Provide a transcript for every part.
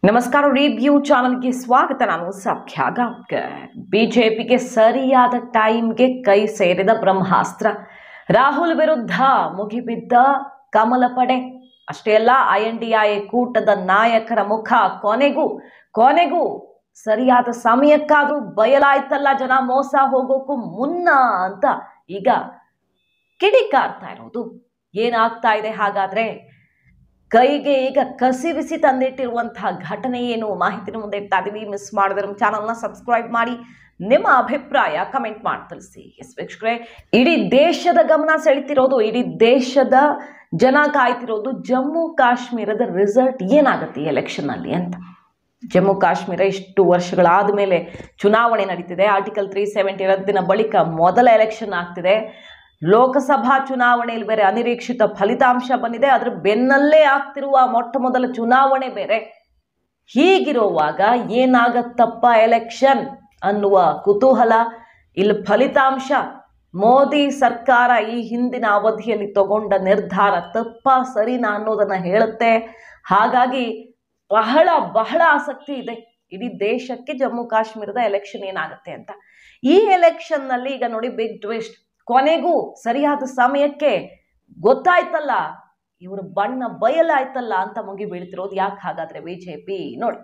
ನಮಸ್ಕಾರ ರಿವ್ಯೂ ಚಾನಲ್ಗೆ ಸ್ವಾಗತ. ನಾನು ಸಖ್ಯಾ ಗಾಂವ್ಕರ್. ಬಿಜೆಪಿಗೆ ಸರಿಯಾದ ಟೈಮ್ಗೆ ಕೈ ಸೇರಿದ ಬ್ರಹ್ಮಾಸ್ತ್ರ. ರಾಹುಲ್ ವಿರುದ್ಧ ಮುಗಿಬಿದ್ದ ಕಮಲ ಪಡೆ. ಅಷ್ಟೇ ಅಲ್ಲ, INDI ಕೂಟದ ನಾಯಕರ ಮುಖ ಕೊನೆಗೂ ಸರಿಯಾದ ಸಮಯಕ್ಕಾದ್ರೂ ಬಯಲಾಯ್ತಲ್ಲ, ಜನ ಮೋಸ ಹೋಗೋಕ್ಕೂ ಮುನ್ನ ಅಂತ ಈಗ ಕಿಡಿಕಾರ್ತಾ ಇರೋದು. ಏನಾಗ್ತಾ ಇದೆ ಹಾಗಾದ್ರೆ? ಕೈಗೆ ಈಗ ಕಸಿ ಬಿಸಿ ತಂದಿಟ್ಟಿರುವಂತಹ ಘಟನೆ ಏನು? ಮಾಹಿತಿನ ಮುಂದೆ ಇಡ್ತಾ ಇದೀವಿ. ಮಿಸ್ ಮಾಡಿದ್ರೆ ನಮ್ಮ ಚಾನಲ್ನ ಸಬ್ಸ್ಕ್ರೈಬ್ ಮಾಡಿ, ನಿಮ್ಮ ಅಭಿಪ್ರಾಯ ಕಮೆಂಟ್ ಮಾಡಿ ತಿಳಿಸಿ. ವೀಕ್ಷಕರೇ, ಇಡೀ ದೇಶದ ಗಮನ ಸೆಳಿತಿರೋದು, ಇಡೀ ದೇಶದ ಜನ ಕಾಯ್ತಿರೋದು ಜಮ್ಮು ಕಾಶ್ಮೀರದ ರಿಸಲ್ಟ್ ಏನಾಗುತ್ತೆ ಈ ಎಲೆಕ್ಷನ್ ಅಲ್ಲಿ ಅಂತ. ಜಮ್ಮು ಕಾಶ್ಮೀರ ಇಷ್ಟು ವರ್ಷಗಳಾದ ಮೇಲೆ ಚುನಾವಣೆ ನಡೀತಿದೆ. ಆರ್ಟಿಕಲ್ 370 ರದ್ದಿನ ಬಳಿಕ ಮೊದಲ ಎಲೆಕ್ಷನ್ ಆಗ್ತಿದೆ. ಲೋಕಸಭಾ ಚುನಾವಣೆಯಲ್ಲಿ ಬೇರೆ ಅನಿರೀಕ್ಷಿತ ಫಲಿತಾಂಶ ಬಂದಿದೆ. ಅದರ ಬೆನ್ನಲ್ಲೇ ಆಗ್ತಿರುವ ಮೊಟ್ಟ ಮೊದಲ ಚುನಾವಣೆ ಬೇರೆ. ಹೀಗಿರುವಾಗ ಏನಾಗತ್ತಪ್ಪ ಎಲೆಕ್ಷನ್ ಅನ್ನುವ ಕುತೂಹಲ. ಇಲ್ಲಿ ಫಲಿತಾಂಶ ಮೋದಿ ಸರ್ಕಾರ ಈ ಹಿಂದಿನ ಅವಧಿಯಲ್ಲಿ ತಗೊಂಡ ನಿರ್ಧಾರ ತಪ್ಪ ಸರಿನಾ ಅನ್ನೋದನ್ನ ಹೇಳುತ್ತೆ. ಹಾಗಾಗಿ ಬಹಳ ಆಸಕ್ತಿ ಇದೆ ಇಡೀ ದೇಶಕ್ಕೆ ಜಮ್ಮು ಕಾಶ್ಮೀರದ ಎಲೆಕ್ಷನ್ ಏನಾಗುತ್ತೆ ಅಂತ. ಈ ಎಲೆಕ್ಷನ್ ನಲ್ಲಿ ಈಗ ನೋಡಿ, ಬಿಗ್ ಟ್ವಿಸ್ಟ್. ಕೊನೆಗೂ ಸರಿಯಾದ ಸಮಯಕ್ಕೆ ಗೊತ್ತಾಯ್ತಲ್ಲ, ಇವರು ಬಣ್ಣ ಬಯಲಾಯ್ತಲ್ಲ ಅಂತ ಮುಗಿ ಬೀಳ್ತಿರೋದು. ಯಾಕೆ ಹಾಗಾದ್ರೆ ಬಿಜೆಪಿ? ನೋಡಿ,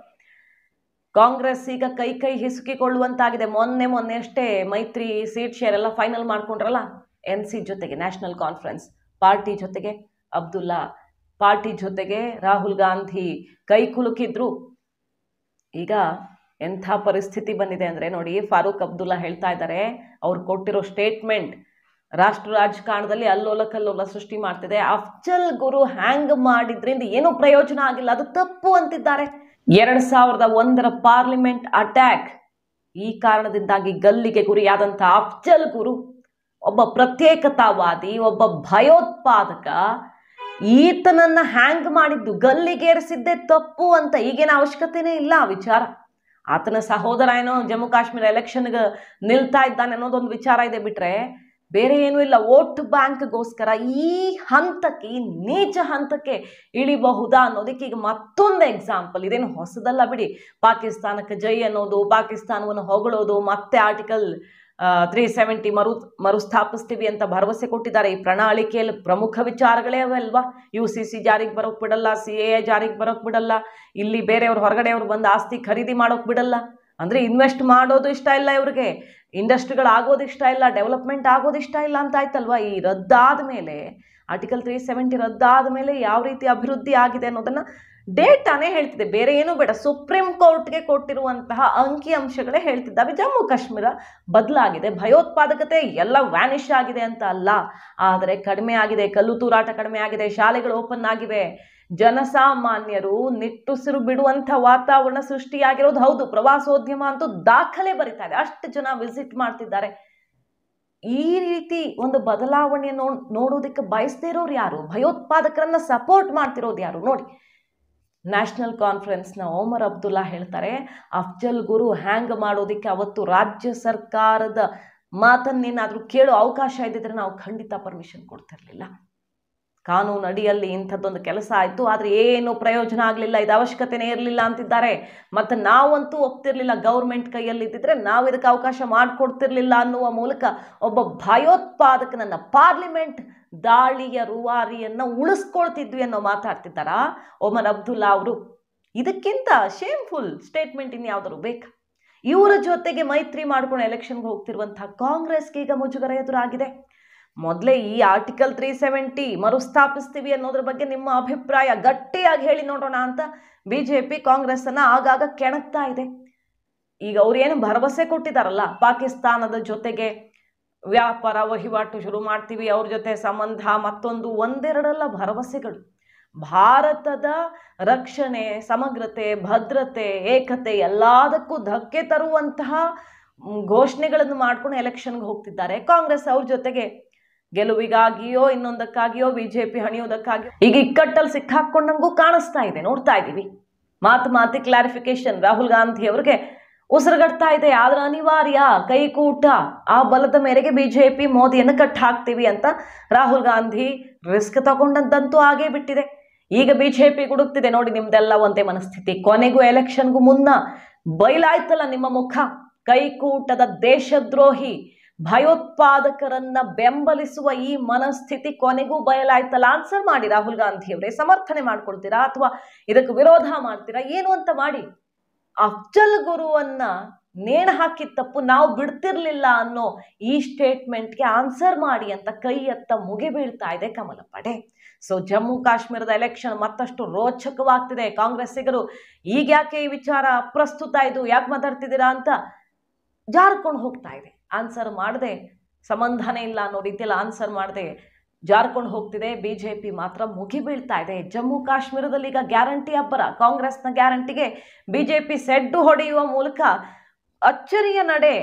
ಕಾಂಗ್ರೆಸ್ ಈಗ ಕೈ ಹಿಸುಕಿಕೊಳ್ಳುವಂತಾಗಿದೆ. ಮೊನ್ನೆ ಅಷ್ಟೇ ಮೈತ್ರಿ ಸೀಟ್ ಶೇರ್ ಎಲ್ಲ ಫೈನಲ್ ಮಾಡ್ಕೊಂಡ್ರಲ್ಲ. NC ಜೊತೆಗೆ ನ್ಯಾಷನಲ್ ಕಾನ್ಫರೆನ್ಸ್ ಪಾರ್ಟಿ ಜೊತೆಗೆ ಅಬ್ದುಲ್ಲಾ ಪಾರ್ಟಿ ಜೊತೆಗೆ ರಾಹುಲ್ ಗಾಂಧಿ ಕೈ ಕುಲುಕಿದ್ರು. ಈಗ ಎಂಥ ಪರಿಸ್ಥಿತಿ ಬಂದಿದೆ ಅಂದ್ರೆ ನೋಡಿ, ಫಾರೂಕ್ ಅಬ್ದುಲ್ಲಾ ಹೇಳ್ತಾ ಇದ್ದಾರೆ, ಅವ್ರು ಕೊಟ್ಟಿರೋ ಸ್ಟೇಟ್ಮೆಂಟ್ ರಾಷ್ಟ್ರ ರಾಜಕಾರಣದಲ್ಲಿ ಅಲ್ಲೋಲ ಕಲ್ಲೋಲ ಸೃಷ್ಟಿ ಮಾಡ್ತಿದೆ. ಅಫ್ಜಲ್ ಗುರು ಹ್ಯಾಂಗ್ ಮಾಡಿದ್ರಿಂದ ಏನೂ ಪ್ರಯೋಜನ ಆಗಿಲ್ಲ, ಅದು ತಪ್ಪು ಅಂತಿದ್ದಾರೆ. 2001ರ ಪಾರ್ಲಿಮೆಂಟ್ ಅಟ್ಯಾಕ್, ಈ ಕಾರಣದಿಂದಾಗಿ ಗಲ್ಲಿಗೆ ಗುರಿಯಾದಂಥ ಅಫ್ಜಲ್ ಗುರು ಒಬ್ಬ ಪ್ರತ್ಯೇಕತಾವಾದಿ, ಒಬ್ಬ ಭಯೋತ್ಪಾದಕ. ಈತನನ್ನ ಹ್ಯಾಂಗ್ ಮಾಡಿದ್ದು, ಗಲ್ಲಿಗೇರಿಸಿದ್ದೇ ತಪ್ಪು ಅಂತ ಈಗೇನು ಅವಶ್ಯಕತೆನೇ ಇಲ್ಲ ಆ ವಿಚಾರ. ಆತನ ಸಹೋದರ ಏನೋ ಜಮ್ಮು ಕಾಶ್ಮೀರ ಎಲೆಕ್ಷನ್ಗೆ ನಿಲ್ತಾ ಇದ್ದಾನೆ ಅನ್ನೋದೊಂದು ವಿಚಾರ ಇದೆ, ಬಿಟ್ರೆ ಬೇರೆ ಏನೂ ಇಲ್ಲ. ವೋಟ್ ಬ್ಯಾಂಕ್ಗೋಸ್ಕರ ಈ ಹಂತಕ್ಕೆ, ಈ ನೀಚ ಹಂತಕ್ಕೆ ಇಳಿಬಹುದಾ ಅನ್ನೋದಕ್ಕೆ ಈಗ ಮತ್ತೊಂದು ಎಕ್ಸಾಂಪಲ್. ಇದೇನು ಹೊಸದಲ್ಲ ಬಿಡಿ. ಪಾಕಿಸ್ತಾನಕ್ಕೆ ಜೈ ಅನ್ನೋದು, ಪಾಕಿಸ್ತಾನವನ್ನು ಹೊಗಳೋದು, ಮತ್ತೆ ಆರ್ಟಿಕಲ್ 370 ಮರುಸ್ಥಾಪಿಸ್ತೀವಿ ಅಂತ ಭರವಸೆ ಕೊಟ್ಟಿದ್ದಾರೆ. ಈ ಪ್ರಣಾಳಿಕೆಯಲ್ಲಿ ಪ್ರಮುಖ ವಿಚಾರಗಳೇ ಅಲ್ವಾ. UCC ಜಾರಿಗೆ ಬರೋಕ್ ಬಿಡಲ್ಲ, CAA ಜಾರಿಗೆ ಬರೋಕ್ ಬಿಡಲ್ಲ, ಇಲ್ಲಿ ಬೇರೆಯವ್ರು ಹೊರಗಡೆಯವ್ರು ಬಂದು ಆಸ್ತಿ ಖರೀದಿ ಮಾಡೋಕ್ ಬಿಡಲ್ಲ. ಅಂದ್ರೆ ಇನ್ವೆಸ್ಟ್ ಮಾಡೋದು ಇಷ್ಟ ಇಲ್ಲ ಇವ್ರಿಗೆ, ಇಂಡಸ್ಟ್ರಿಗಳು ಆಗೋದು ಇಷ್ಟ ಇಲ್ಲ, ಡೆವಲಪ್ಮೆಂಟ್ ಆಗೋದು ಇಷ್ಟ ಇಲ್ಲ ಅಂತ ಆಯ್ತಲ್ವಾ. ಈ ರದ್ದಾದ ಮೇಲೆ, ಆರ್ಟಿಕಲ್ 370 ರದ್ದಾದ ಮೇಲೆ ಯಾವ ರೀತಿ ಅಭಿವೃದ್ಧಿ ಆಗಿದೆ ಅನ್ನೋದನ್ನ ಡೇಟಾನೇ ಹೇಳ್ತಿದೆ, ಬೇರೆ ಏನೂ ಬೇಡ. ಸುಪ್ರೀಂ ಕೋರ್ಟ್ಗೆ ಕೊಟ್ಟಿರುವಂತಹ ಅಂಕಿ ಅಂಶಗಳೇ ಹೇಳ್ತಿದ್ದಾವೆ. ಜಮ್ಮು ಕಾಶ್ಮೀರ ಬದಲಾಗಿದೆ, ಭಯೋತ್ಪಾದಕತೆ ಎಲ್ಲ ವ್ಯಾನಿಷ್ ಆಗಿದೆ ಅಂತ ಅಲ್ಲ, ಆದರೆ ಕಡಿಮೆ ಆಗಿದೆ. ಕಲ್ಲು ತೂರಾಟ ಕಡಿಮೆ ಆಗಿದೆ, ಶಾಲೆಗಳು ಓಪನ್ ಆಗಿವೆ, ಜನಸಾಮಾನ್ಯರು ನಿಟ್ಟುಸಿರು ಬಿಡುವಂಥ ವಾತಾವರಣ ಸೃಷ್ಟಿಯಾಗಿರೋದು ಹೌದು. ಪ್ರವಾಸೋದ್ಯಮ ಅಂತೂ ದಾಖಲೆ ಬರಿತಾ ಇದೆ, ಅಷ್ಟು ಜನ ವಿಸಿಟ್ ಮಾಡ್ತಿದ್ದಾರೆ. ಈ ರೀತಿ ಒಂದು ಬದಲಾವಣೆಯನ್ನು ನೋಡೋದಕ್ಕೆ ಬಯಸದೇ ಇರೋರು ಯಾರು? ಭಯೋತ್ಪಾದಕರನ್ನ ಸಪೋರ್ಟ್ ಮಾಡ್ತಿರೋದು ಯಾರು? ನೋಡಿ, ನ್ಯಾಷನಲ್ ಕಾನ್ಫರೆನ್ಸ್ನ ಒಮರ್ ಅಬ್ದುಲ್ಲಾ ಹೇಳ್ತಾರೆ, ಅಫ್ಜಲ್ ಗುರು ಹ್ಯಾಂಗ್ ಮಾಡೋದಕ್ಕೆ ಅವತ್ತು ರಾಜ್ಯ ಸರ್ಕಾರದ ಮಾತನ್ನೇನಾದರೂ ಕೇಳೋ ಅವಕಾಶ ಇದ್ದಿದ್ರೆ ನಾವು ಖಂಡಿತ ಪರ್ಮಿಷನ್ ಕೊಡ್ತಿರ್ಲಿಲ್ಲ. ಕಾನೂನು ಅಡಿಯಲ್ಲಿ ಇಂಥದ್ದೊಂದು ಕೆಲಸ ಆಯಿತು, ಆದರೆ ಏನು ಪ್ರಯೋಜನ ಆಗಲಿಲ್ಲ, ಇದು ಅವಶ್ಯಕತೆನೇ ಇರಲಿಲ್ಲ ಅಂತಿದ್ದಾರೆ. ಮತ್ತು ನಾವಂತೂ ಒಪ್ತಿರ್ಲಿಲ್ಲ, ಗೌರ್ಮೆಂಟ್ ಕೈಯಲ್ಲಿ ಇದ್ದಿದ್ರೆ ನಾವು ಇದಕ್ಕೆ ಅವಕಾಶ ಮಾಡಿಕೊಡ್ತಿರ್ಲಿಲ್ಲ ಅನ್ನುವ ಮೂಲಕ ಒಬ್ಬ ಭಯೋತ್ಪಾದಕನನ್ನ, ಪಾರ್ಲಿಮೆಂಟ್ ದಾಳಿಯ ರೂವಾರಿಯನ್ನ ಉಳಿಸ್ಕೊಳ್ತಿದ್ವಿ ಅನ್ನೋ ಮಾತಾಡ್ತಿದ್ದಾರಾ ಒಮರ್ ಅಬ್ದುಲ್ಲಾ ಅವರು. ಇದಕ್ಕಿಂತ ಶೇಮ್ಫುಲ್ ಸ್ಟೇಟ್ಮೆಂಟ್ ಇನ್ಯಾವುದಾದ್ರು ಬೇಕಾ? ಇವರ ಜೊತೆಗೆ ಮೈತ್ರಿ ಮಾಡ್ಕೊಂಡು ಎಲೆಕ್ಷನ್ಗೆ ಹೋಗ್ತಿರುವಂತಹ ಕಾಂಗ್ರೆಸ್ಗೆ ಈಗ ಮುಜುಗರ ಎದುರಾಗಿದೆ. ಮೊದಲೇ ಈ ಆರ್ಟಿಕಲ್ 370 ಮರುಸ್ಥಾಪಿಸ್ತೀವಿ ಅನ್ನೋದ್ರ ಬಗ್ಗೆ ನಿಮ್ಮ ಅಭಿಪ್ರಾಯ ಗಟ್ಟಿಯಾಗಿ ಹೇಳಿ ನೋಡೋಣ ಅಂತ ಬಿಜೆಪಿ ಕಾಂಗ್ರೆಸ್ ಅನ್ನ ಆಗಾಗ ಕೆಣಕ್ತಾ ಇದೆ. ಈಗ ಅವ್ರೇನು ಭರವಸೆ ಕೊಟ್ಟಿದ್ದಾರಲ್ಲ, ಪಾಕಿಸ್ತಾನದ ಜೊತೆಗೆ ವ್ಯಾಪಾರ ವಹಿವಾಟು ಶುರು ಮಾಡ್ತೀವಿ, ಅವ್ರ ಜೊತೆ ಸಂಬಂಧ, ಮತ್ತೊಂದು ಒಂದೆರಡಲ್ಲ ಭರವಸೆಗಳು. ಭಾರತದ ರಕ್ಷಣೆ, ಸಮಗ್ರತೆ, ಭದ್ರತೆ, ಏಕತೆ ಎಲ್ಲದಕ್ಕೂ ಧಕ್ಕೆ ತರುವಂತಹ ಘೋಷಣೆಗಳನ್ನು ಮಾಡ್ಕೊಂಡು ಎಲೆಕ್ಷನ್ಗೆ ಹೋಗ್ತಿದ್ದಾರೆ ಕಾಂಗ್ರೆಸ್. ಅವ್ರ ಜೊತೆಗೆ ಗೆಲುವಿಗಾಗಿಯೋ ಇನ್ನೊಂದಕ್ಕಾಗಿಯೋ ಬಿಜೆಪಿ ಹಣಿಯೋದಕ್ಕಾಗಿಯೋ ಈಗ ಇಕ್ಕಟ್ಟಲ್ಲಿ ಸಿಕ್ಕಾಕೊಂಡಂಗೂ ಕಾಣಿಸ್ತಾ ಇದೆ, ನೋಡ್ತಾ ಇದ್ದೀವಿ. ಮಾತಿ ಕ್ಲಾರಿಫಿಕೇಶನ್ ರಾಹುಲ್ ಗಾಂಧಿ ಅವ್ರಿಗೆ ಉಸಿರುಗಟ್ತಾ ಇದೆ. ಆದ್ರೆ ಅನಿವಾರ್ಯ ಕೈಕೂಟ, ಆ ಬಲದ ಮೇರೆಗೆ ಬಿಜೆಪಿ ಮೋದಿಯನ್ನು ಕಟ್ ಹಾಕ್ತೀವಿ ಅಂತ ರಾಹುಲ್ ಗಾಂಧಿ ರಿಸ್ಕ್ ತಗೊಂಡಂತಂತೂ ಆಗೇ ಬಿಟ್ಟಿದೆ. ಈಗ ಬಿಜೆಪಿ ಹುಡುಕ್ತಿದೆ ನೋಡಿ ನಿಮ್ದೆಲ್ಲ ಒಂದೇ ಮನಸ್ಥಿತಿ. ಕೊನೆಗೂ ಎಲೆಕ್ಷನ್ಗೂ ಮುನ್ನ ಬಯಲಾಯ್ತಲ್ಲ ನಿಮ್ಮ ಮುಖ. ಕೈಕೂಟದ ದೇಶದ್ರೋಹಿ ಭಯೋತ್ಪಾದಕರನ್ನ ಬೆಂಬಲಿಸುವ ಈ ಮನಸ್ಥಿತಿ ಕೊನೆಗೂ ಬಯಲಾಯ್ತಲ್ಲ. ಆನ್ಸರ್ ಮಾಡಿ ರಾಹುಲ್ ಗಾಂಧಿ ಅವರೇ. ಸಮರ್ಥನೆ ಮಾಡ್ಕೊಳ್ತೀರಾ ಅಥವಾ ಇದಕ್ಕೆ ವಿರೋಧ ಮಾಡ್ತೀರಾ? ಏನು ಅಂತ ಮಾಡಿ. ಅಫ್ಜಲ್ ಗುರುವನ್ನ ನೇಣು ಹಾಕಿದ ತಪ್ಪು ನಾವು ಬಿಡ್ತಿರ್ಲಿಲ್ಲ ಅನ್ನೋ ಈ ಸ್ಟೇಟ್ಮೆಂಟ್ಗೆ ಆನ್ಸರ್ ಮಾಡಿ ಅಂತ ಕೈ ಎತ್ತ ಮುಗಿಬೀಳ್ತಾ ಇದೆ ಕಮಲ ಪಡೆ. ಸೊ ಜಮ್ಮು ಕಾಶ್ಮೀರದ ಎಲೆಕ್ಷನ್ ಮತ್ತಷ್ಟು ರೋಚಕವಾಗ್ತಿದೆ. ಕಾಂಗ್ರೆಸ್ಸಿಗರು ಈಗ ಯಾಕೆ ಈ ವಿಚಾರ ಪ್ರಸ್ತುತ ಇದು ಯಾಕೆ ಮಾತಾಡ್ತಿದ್ದೀರಾ ಅಂತ ಜಾರ್ಕೊಂಡು ಹೋಗ್ತಾ ಇದೆ. ಆನ್ಸರ್ ಮಾಡದೆ ಸಂಬಂಧನೇ ಇಲ್ಲ ಅನ್ನೋ ರೀತಿಯಲ್ಲಿ ಆನ್ಸರ್ ಮಾಡದೆ ಜಾರ್ಕೊಂಡು ಹೋಗ್ತಿದೆ. ಬಿಜೆಪಿ ಮಾತ್ರ ಮುಗಿಬೀಳ್ತಾ ಇದೆ. ಜಮ್ಮು ಕಾಶ್ಮೀರದಲ್ಲಿ ಈಗ ಗ್ಯಾರಂಟಿ ಅಬ್ಬರ. ಕಾಂಗ್ರೆಸ್ನ ಗ್ಯಾರಂಟಿಗೆ ಬಿಜೆಪಿ ಸೆಡ್ಡು ಹೊಡೆಯುವ ಮೂಲಕ ಅಚ್ಚರಿಯ ನಡೆ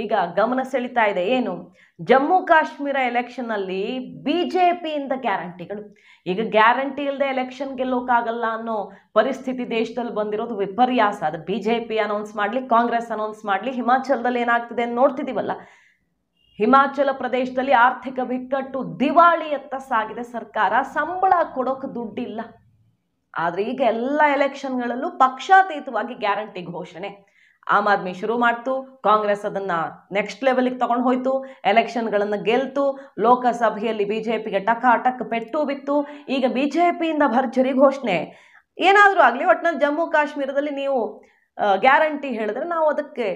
ಈಗ ಗಮನ ಸೆಳೀತಾ ಇದೆ. ಏನು? ಜಮ್ಮು ಕಾಶ್ಮೀರ ಎಲೆಕ್ಷನ್ ಅಲ್ಲಿ ಬಿಜೆಪಿಯಿಂದ ಗ್ಯಾರಂಟಿಗಳು. ಈಗ ಗ್ಯಾರಂಟಿ ಇಲ್ಲದೆ ಎಲೆಕ್ಷನ್ ಗೆಲ್ಲೋಕ್ಕಾಗಲ್ಲ ಅನ್ನೋ ಪರಿಸ್ಥಿತಿ ದೇಶದಲ್ಲಿ ಬಂದಿರೋದು ವಿಪರ್ಯಾಸ. ಅದು ಬಿಜೆಪಿ ಅನೌನ್ಸ್ ಮಾಡಲಿ, ಕಾಂಗ್ರೆಸ್ ಅನೌನ್ಸ್ ಮಾಡಲಿ. ಹಿಮಾಚಲದಲ್ಲಿ ಏನಾಗ್ತಿದೆ ಅಂತ ನೋಡ್ತಿದೀವಲ್ಲ. ಹಿಮಾಚಲ ಪ್ರದೇಶದಲ್ಲಿ ಆರ್ಥಿಕ ಬಿಕ್ಕಟ್ಟು, ದಿವಾಳಿಯತ್ತ ಸಾಗಿದೆ ಸರ್ಕಾರ. ಸಂಬಳ ಕೊಡೋಕೆ ದುಡ್ಡಿಲ್ಲ. ಆದ್ರೆ ಈಗ ಎಲ್ಲ ಎಲೆಕ್ಷನ್ಗಳಲ್ಲೂ ಪಕ್ಷಾತೀತವಾಗಿ ಗ್ಯಾರಂಟಿ ಘೋಷಣೆ. ಆಮ್ ಆದ್ಮಿ ಶುರು ಮಾಡ್ತು, ಕಾಂಗ್ರೆಸ್ ಅದನ್ನ ನೆಕ್ಸ್ಟ್ ಲೆವೆಲ್ಗೆ ತಗೊಂಡು ಹೋಯ್ತು, ಎಲೆಕ್ಷನ್ಗಳನ್ನ ಗೆಲ್ತು. ಲೋಕಸಭೆಯಲ್ಲಿ ಬಿಜೆಪಿಗೆ ಟಕ್ ಪೆಟ್ಟು ಬಿತ್ತು. ಈಗ ಬಿಜೆಪಿಯಿಂದ ಭರ್ಜರಿ ಘೋಷಣೆ. ಏನಾದರೂ ಆಗಲಿ, ಒಟ್ಟಿನಲ್ಲಿ ಜಮ್ಮು ಕಾಶ್ಮೀರದಲ್ಲಿ ನೀವು ಗ್ಯಾರಂಟಿ ಹೇಳಿದ್ರೆ ನಾವು ಅದಕ್ಕೆ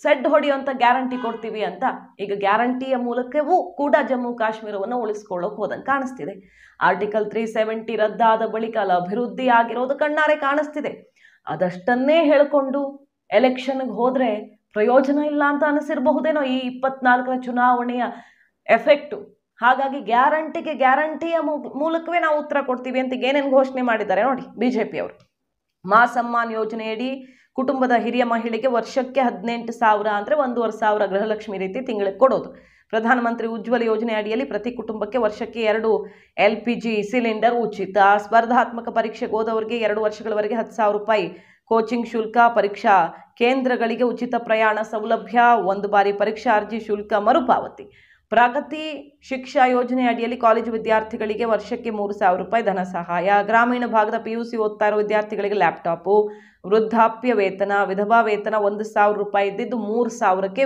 ಸೆಡ್ ಹೊಡೆಯುವಂಥ ಗ್ಯಾರಂಟಿ ಕೊಡ್ತೀವಿ ಅಂತ ಈಗ ಗ್ಯಾರಂಟಿಯ ಮೂಲಕವೂ ಕೂಡ ಜಮ್ಮು ಕಾಶ್ಮೀರವನ್ನು ಉಳಿಸ್ಕೊಳ್ಳೋಕೆ ಹೋದಂಗೆ ಕಾಣಿಸ್ತಿದೆ. ಆರ್ಟಿಕಲ್ 370 ರದ್ದಾದ ಬಳಿಕ ಅಭಿವೃದ್ಧಿ ಆಗಿರೋದು ಕಣ್ಣಾರೆ ಕಾಣಿಸ್ತಿದೆ. ಅದಷ್ಟನ್ನೇ ಹೇಳಿಕೊಂಡು ಎಲೆಕ್ಷನ್ಗೆ ಹೋದ್ರೆ ಪ್ರಯೋಜನ ಇಲ್ಲ ಅಂತ ಅನಿಸಿರಬಹುದೇನೋ ಈ 24ರ ಚುನಾವಣೆಯ ಎಫೆಕ್ಟು. ಹಾಗಾಗಿ ಗ್ಯಾರಂಟಿಯ ಮೂಲಕವೇ ನಾವು ಉತ್ತರ ಕೊಡ್ತೀವಿ ಅಂತ ಏನೇನು ಘೋಷಣೆ ಮಾಡಿದ್ದಾರೆ ನೋಡಿ ಬಿಜೆಪಿ ಅವರು. ಮಾ ಸಮ್ಮಾನ್ ಯೋಜನೆಯಡಿ ಕುಟುಂಬದ ಹಿರಿಯ ಮಹಿಳೆಗೆ ವರ್ಷಕ್ಕೆ 18,000 ಅಂದರೆ 1,500 ಗೃಹಲಕ್ಷ್ಮಿ ರೀತಿ ತಿಂಗಳಿಗೆ ಕೊಡೋದು. ಪ್ರಧಾನಮಂತ್ರಿ ಉಜ್ವಲ ಯೋಜನೆ ಅಡಿಯಲ್ಲಿ ಪ್ರತಿ ಕುಟುಂಬಕ್ಕೆ ವರ್ಷಕ್ಕೆ 2 LPG ಸಿಲಿಂಡರ್ ಉಚಿತ. ಸ್ಪರ್ಧಾತ್ಮಕ ಪರೀಕ್ಷೆಗೆ ಹೋದವರಿಗೆ 2 ವರ್ಷಗಳವರೆಗೆ 10,000 ರೂಪಾಯಿ ಕೋಚಿಂಗ್ ಶುಲ್ಕ. ಪರೀಕ್ಷಾ ಕೇಂದ್ರಗಳಿಗೆ ಉಚಿತ ಪ್ರಯಾಣ ಸೌಲಭ್ಯ. 1 ಬಾರಿ ಪರೀಕ್ಷಾ ಅರ್ಜಿ ಶುಲ್ಕ ಮರುಪಾವತಿ. ಪ್ರಗತಿ ಶಿಕ್ಷಾ ಯೋಜನೆ ಅಡಿಯಲ್ಲಿ ಕಾಲೇಜು ವಿದ್ಯಾರ್ಥಿಗಳಿಗೆ ವರ್ಷಕ್ಕೆ 3,000 ರೂಪಾಯಿ ಧನ ಸಹಾಯ. ಗ್ರಾಮೀಣ ಭಾಗದ PUC ಓದ್ತಾ ಇರೋ ವಿದ್ಯಾರ್ಥಿಗಳಿಗೆ ಲ್ಯಾಪ್ಟಾಪು. ವೃದ್ಧಾಪ್ಯ ವೇತನ, ವಿಧವಾ ವೇತನ 1,000 ರೂಪಾಯಿ ಇದ್ದಿದ್ದು 3,000ಕ್ಕೆ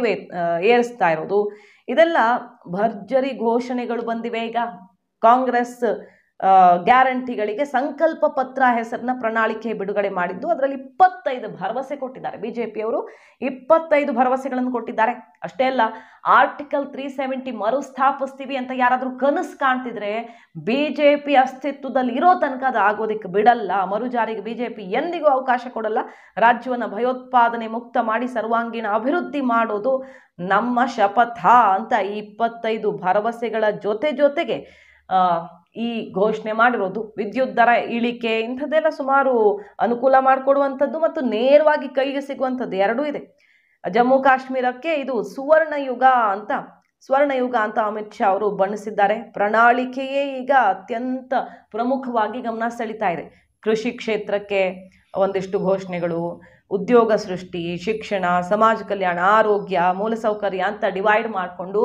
ಏರಿಸ್ತಾ ಇರೋದು. ಇದೆಲ್ಲ ಭರ್ಜರಿ ಘೋಷಣೆಗಳು ಬಂದಿವೆ. ಈಗ ಕಾಂಗ್ರೆಸ್ ಗ್ಯಾರಂಟಿಗಳಿಗೆ ಸಂಕಲ್ಪ ಪತ್ರ ಹೆಸರನ್ನ ಪ್ರಣಾಳಿಕೆ ಬಿಡುಗಡೆ ಮಾಡಿದ್ದು. ಅದರಲ್ಲಿ 25 ಭರವಸೆ ಕೊಟ್ಟಿದ್ದಾರೆ. ಬಿಜೆಪಿಯವರು 25 ಭರವಸೆಗಳನ್ನು ಕೊಟ್ಟಿದ್ದಾರೆ. ಅಷ್ಟೇ ಅಲ್ಲ, ಆರ್ಟಿಕಲ್ 370 ಮರುಸ್ಥಾಪಿಸ್ತೀವಿ ಅಂತ ಯಾರಾದರೂ ಕನಸು ಕಾಣ್ತಿದ್ರೆ ಬಿಜೆಪಿ ಅಸ್ತಿತ್ವದಲ್ಲಿ ಇರೋ ತನಕ ಅದು ಆಗೋದಕ್ಕೆ ಬಿಡಲ್ಲ. ಮರುಜಾರಿಗೆ ಬಿಜೆಪಿ ಎಂದಿಗೂ ಅವಕಾಶ ಕೊಡಲ್ಲ. ರಾಜ್ಯವನ್ನು ಭಯೋತ್ಪಾದನೆ ಮುಕ್ತ ಮಾಡಿ ಸರ್ವಾಂಗೀಣ ಅಭಿವೃದ್ಧಿ ಮಾಡೋದು ನಮ್ಮ ಶಪಥ ಅಂತ ಈ 25 ಭರವಸೆಗಳ ಜೊತೆಗೆ ಈ ಘೋಷಣೆ ಮಾಡಿರೋದು. ವಿದ್ಯುತ್ ದರ ಇಳಿಕೆ ಇಂಥದ್ದೆಲ್ಲ ಸುಮಾರು ಅನುಕೂಲ ಮಾಡಿಕೊಡುವಂಥದ್ದು ಮತ್ತು ನೇರವಾಗಿ ಕೈಗೆ ಸಿಗುವಂಥದ್ದು ಎರಡೂ ಇದೆ. ಜಮ್ಮು ಕಾಶ್ಮೀರಕ್ಕೆ ಇದು ಸ್ವರ್ಣ ಯುಗ ಅಂತ ಅಮಿತ್ ಶಾ ಅವರು ಬಣ್ಣಿಸಿದ್ದಾರೆ. ಪ್ರಣಾಳಿಕೆಯೇ ಈಗ ಅತ್ಯಂತ ಪ್ರಮುಖವಾಗಿ ಗಮನ ಸೆಳೀತಾ ಇದೆ. ಕೃಷಿ ಕ್ಷೇತ್ರಕ್ಕೆ ಒಂದಿಷ್ಟು ಘೋಷಣೆಗಳು, ಉದ್ಯೋಗ ಸೃಷ್ಟಿ, ಶಿಕ್ಷಣ, ಸಮಾಜ ಕಲ್ಯಾಣ, ಆರೋಗ್ಯ, ಮೂಲಸೌಕರ್ಯ ಅಂತ ಡಿವೈಡ್ ಮಾಡಿಕೊಂಡು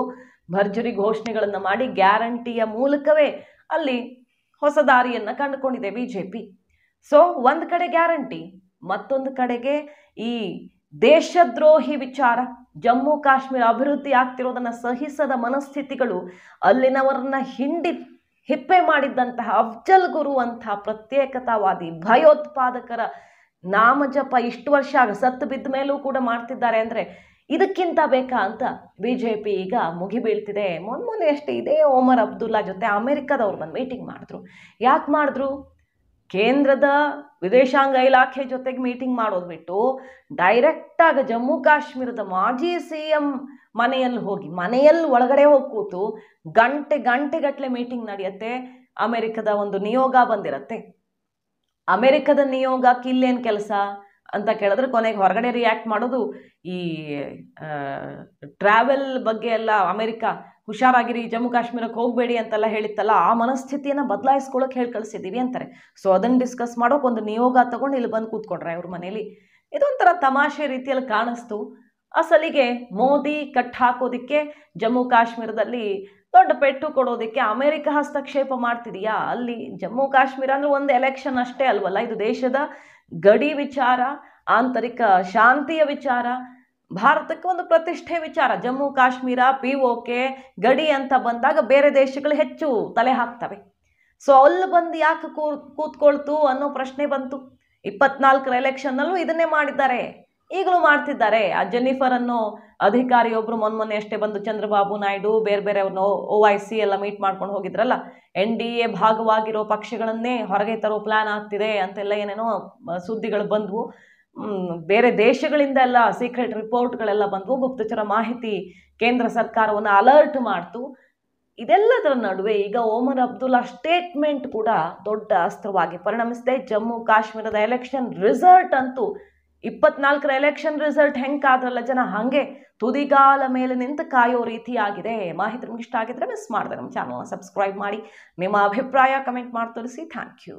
ಭರ್ಜರಿ ಘೋಷಣೆಗಳನ್ನು ಮಾಡಿ ಗ್ಯಾರಂಟಿಯ ಮೂಲಕವೇ ಅಲ್ಲಿ ಹೊಸ ದಾರಿಯನ್ನು ಕಂಡುಕೊಂಡಿದೆ ಬಿಜೆಪಿ. ಸೊ ಒಂದು ಕಡೆ ಗ್ಯಾರಂಟಿ, ಮತ್ತೊಂದು ಕಡೆಗೆ ಈ ದೇಶದ್ರೋಹಿ ವಿಚಾರ. ಜಮ್ಮು ಕಾಶ್ಮೀರ ಅಭಿವೃದ್ಧಿ ಆಗ್ತಿರೋದನ್ನ ಸಹಿಸದ ಮನಸ್ಥಿತಿಗಳು ಅಲ್ಲಿನವರನ್ನ ಹಿಪ್ಪೆ ಮಾಡಿದ್ದಂತಹ ಅಫ್ಜಲ್ ಗುರು ಅಂತಹ ಪ್ರತ್ಯೇಕತಾವಾದಿ ಭಯೋತ್ಪಾದಕರ ನಾಮಜಪ ಇಷ್ಟು ವರ್ಷ ಸತ್ತು ಬಿದ್ದ ಮೇಲೂ ಕೂಡ ಮಾಡ್ತಿದ್ದಾರೆ ಅಂದರೆ ಇದಕ್ಕಿಂತ ಬೇಕಾ ಅಂತ ಬಿಜೆಪಿ ಈಗ ಮುಗಿಬೀಳ್ತಿದೆ. ಮೊನ್ನೆ ಅಷ್ಟೇ ಇದೇ ಒಮರ್ ಅಬ್ದುಲ್ಲಾ ಜೊತೆ ಅಮೆರಿಕದವ್ರು ಬಂದು ಮೀಟಿಂಗ್ ಮಾಡಿದ್ರು. ಯಾಕೆ ಮಾಡಿದ್ರು? ಕೇಂದ್ರದ ವಿದೇಶಾಂಗ ಇಲಾಖೆ ಜೊತೆಗೆ ಮೀಟಿಂಗ್ ಮಾಡೋದು ಬಿಟ್ಟು ಡೈರೆಕ್ಟಾಗಿ ಜಮ್ಮು ಕಾಶ್ಮೀರದ ಮಾಜಿ CM ಮನೆಯಲ್ಲಿ ಒಳಗಡೆ ಹೋಗಿ ಕೂತು ಗಂಟೆಗಟ್ಟಲೆ ಮೀಟಿಂಗ್ ನಡೆಯುತ್ತೆ. ಅಮೆರಿಕದ ಒಂದು ನಿಯೋಗ ಬಂದಿರತ್ತೆ. ಅಮೆರಿಕದ ನಿಯೋಗಕ್ಕೆ ಇಲ್ಲೇನು ಕೆಲಸ ಅಂತ ಕೇಳಿದ್ರೆ ಕೊನೆಗೆ ಹೊರಗಡೆ ರಿಯಾಕ್ಟ್ ಮಾಡೋದು ಈ ಟ್ರಾವೆಲ್ ಬಗ್ಗೆ ಎಲ್ಲ ಅಮೆರಿಕ ಹುಷಾರಾಗಿರಿ, ಜಮ್ಮು ಕಾಶ್ಮೀರಕ್ಕೆ ಹೋಗಬೇಡಿ ಅಂತೆಲ್ಲ ಹೇಳಿತ್ತಲ್ಲ, ಆ ಮನಸ್ಥಿತಿಯನ್ನು ಬದಲಾಯಿಸ್ಕೊಳ್ಳೋಕೆ ಹೇಳಿ ಕಳಿಸಿದ್ದೀವಿ ಅಂತಾರೆ. ಸೊ ಅದನ್ನು ಡಿಸ್ಕಸ್ ಮಾಡೋಕೆ ಒಂದು ನಿಯೋಗ ತಗೊಂಡು ಇಲ್ಲಿ ಬಂದು ಕೂತ್ಕೊಂಡ್ರೆ ಅವ್ರ ಮನೇಲಿ. ಇದೊಂಥರ ತಮಾಷೆ ರೀತಿಯಲ್ಲಿ ಕಾಣಿಸ್ತು. ಅಸಲಿಗೆ ಮೋದಿ ಕಟ್ ಹಾಕೋದಿಕ್ಕೆ ಜಮ್ಮು ಕಾಶ್ಮೀರದಲ್ಲಿ ದೊಡ್ಡ ಪೆಟ್ಟು ಕೊಡೋದಕ್ಕೆ ಅಮೆರಿಕ ಹಸ್ತಕ್ಷೇಪ ಮಾಡ್ತಿದೆಯಾ? ಅಲ್ಲಿ ಜಮ್ಮು ಕಾಶ್ಮೀರ ಅಂದ್ರೆ ಒಂದು ಎಲೆಕ್ಷನ್ ಅಷ್ಟೇ ಅಲ್ವಲ್ಲ, ಇದು ದೇಶದ ಗಡಿ ವಿಚಾರ, ಆಂತರಿಕ ಶಾಂತಿಯ ವಿಚಾರ, ಭಾರತಕ್ಕೆ ಒಂದು ಪ್ರತಿಷ್ಠೆ ವಿಚಾರ. ಜಮ್ಮು ಕಾಶ್ಮೀರ POK ಗಡಿ ಅಂತ ಬಂದಾಗ ಬೇರೆ ದೇಶಗಳು ಹೆಚ್ಚು ತಲೆ ಹಾಕ್ತವೆ. ಸೊ ಅಲ್ಲಿ ಬಂದು ಯಾಕೆ ಕೂತ್ಕೊಳ್ತು ಅನ್ನೋ ಪ್ರಶ್ನೆ ಬಂತು. 24ರ ಎಲೆಕ್ಷನ್ನಲ್ಲೂ ಇದನ್ನೇ ಮಾಡಿದ್ದಾರೆ, ಈಗಲೂ ಮಾಡ್ತಿದ್ದಾರೆ. ಆ ಜೆನ್ನಿಫರ್ ಅನ್ನೋ ಅಧಿಕಾರಿಯೊಬ್ರು ಮೊನ್ನೆ ಅಷ್ಟೇ ಬಂದು ಚಂದ್ರಬಾಬು ನಾಯ್ಡು ಬೇರೆ ಬೇರೆ OIC ಎಲ್ಲ ಮೀಟ್ ಮಾಡ್ಕೊಂಡು ಹೋಗಿದ್ರಲ್ಲ, NDA ಭಾಗವಾಗಿರೋ ಪಕ್ಷಗಳನ್ನೇ ಹೊರಗೆ ತರೋ ಪ್ಲಾನ್ ಆಗ್ತಿದೆ ಅಂತೆಲ್ಲ ಏನೇನೋ ಸುದ್ದಿಗಳು ಬಂದವು. ಬೇರೆ ದೇಶಗಳಿಂದ ಎಲ್ಲ ಸೀಕ್ರೆಟ್ ರಿಪೋರ್ಟ್ಗಳೆಲ್ಲ ಬಂದವು, ಗುಪ್ತಚರ ಮಾಹಿತಿ ಕೇಂದ್ರ ಸರ್ಕಾರವನ್ನು ಅಲರ್ಟ್ ಮಾಡ್ತು. ಇದೆಲ್ಲದರ ನಡುವೆ ಈಗ ಒಮರ್ ಅಬ್ದುಲ್ಲಾ ಸ್ಟೇಟ್ಮೆಂಟ್ ಕೂಡ ದೊಡ್ಡ ಅಸ್ತ್ರವಾಗಿ ಪರಿಣಮಿಸಿದೆ. ಜಮ್ಮು ಕಾಶ್ಮೀರದ ಎಲೆಕ್ಷನ್ ರಿಸಲ್ಟ್ ಅಂತೂ 24ರ ಎಲೆಕ್ಷನ್ ರಿಸಲ್ಟ್ ಹೆಂಗಾದ್ರಲ್ಲ ಜನ ಹಾಗೆ ತುದಿಗಾಲ ಮೇಲೆ ನಿಂತು ಕಾಯೋ ರೀತಿಯಾಗಿದೆ. ಮಾಹಿತಿ ನಿಮ್ಗೆ ಇಷ್ಟ ಆಗಿದ್ರೆ ಮಿಸ್ ಮಾಡಿದೆ ನಮ್ಮ ಚಾನಲ್ನ ಸಬ್ಸ್ಕ್ರೈಬ್ ಮಾಡಿ, ನಿಮ್ಮ ಅಭಿಪ್ರಾಯ ಕಮೆಂಟ್ ಮಾಡಿ ತಿಳಿಸಿ. Thank you.